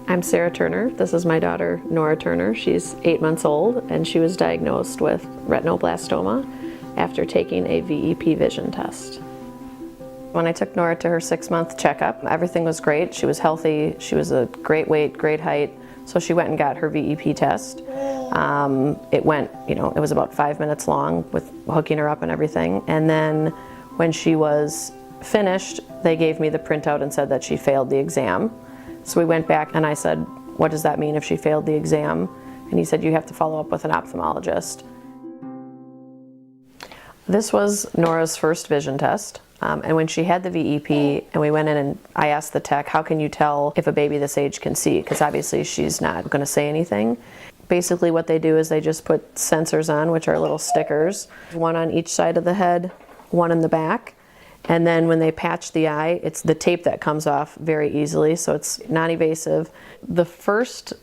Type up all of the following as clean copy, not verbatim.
I'm Sarah Turner. This is my daughter, Nora Turner. She's 8 months old, and she was diagnosed with retinoblastoma after taking a VEP vision test. When I took Nora to her 6-month checkup, everything was great. She was healthy. She was a great weight, great height. So she went and got her VEP test. It went, it was about 5 minutes long with hooking her up and everything. And then when she was finished, they gave me the printout and said that she failed the exam. So we went back and I said, what does that mean if she failed the exam? And he said, you have to follow up with an ophthalmologist. This was Nora's first vision test. And when she had the VEP and we went in and I asked the tech, how can you tell if a baby this age can see? Because obviously she's not going to say anything. Basically what they do is they just put sensors on, which are little stickers, one on each side of the head, one in the back. And then when they patch the eye, it's the tape that comes off very easily, so it's non-evasive. The first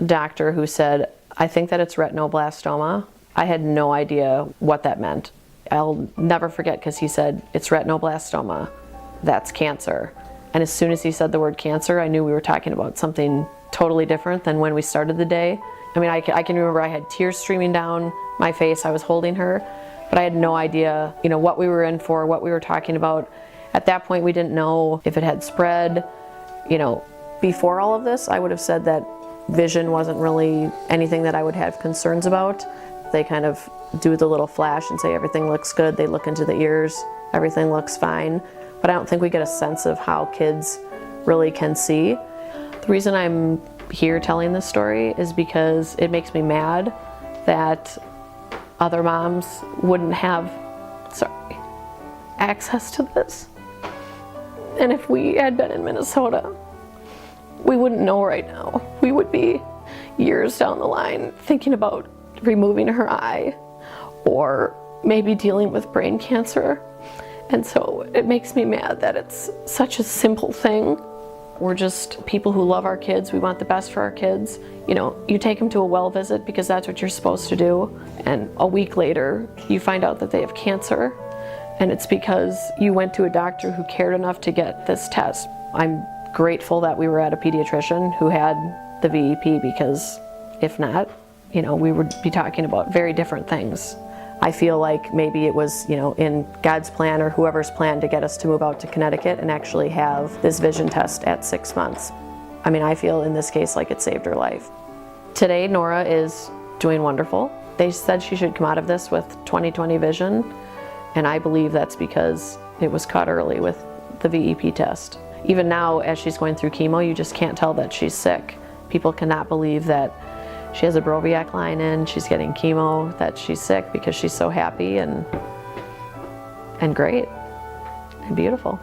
doctor who said, I think that it's retinoblastoma, I had no idea what that meant. I'll never forget because he said, it's retinoblastoma, that's cancer. And as soon as he said the word cancer, I knew we were talking about something totally different than when we started the day. I mean, I can remember I had tears streaming down my face, I was holding her. But I had no idea, what we were in for, what we were talking about. At that point, we didn't know if it had spread. Before all of this, I would have said that vision wasn't really anything that I would have concerns about. They kind of do the little flash and say everything looks good. They look into the ears, everything looks fine. But I don't think we get a sense of how kids really can see. The reason I'm here telling this story is because it makes me mad that other moms wouldn't have, access to this. And if we had been in Minnesota, we wouldn't know right now. We would be years down the line thinking about removing her eye or maybe dealing with brain cancer. And so it makes me mad that it's such a simple thing. We're just people who love our kids. We want the best for our kids. You take them to a well visit because that's what you're supposed to do. And a week later, you find out that they have cancer. And it's because you went to a doctor who cared enough to get this test. I'm grateful that we were at a pediatrician who had the VEP because if not, we would be talking about very different things. I feel like maybe it was, in God's plan or whoever's plan to get us to move out to Connecticut and actually have this vision test at 6 months. I mean, I feel in this case like it saved her life. Today, Nora is doing wonderful. They said she should come out of this with 20/20 vision, and I believe that's because it was caught early with the VEP test. Even now, as she's going through chemo, you just can't tell that she's sick. People cannot believe that she has a Broviac line in, she's getting chemo, that she's sick because she's so happy and great and beautiful.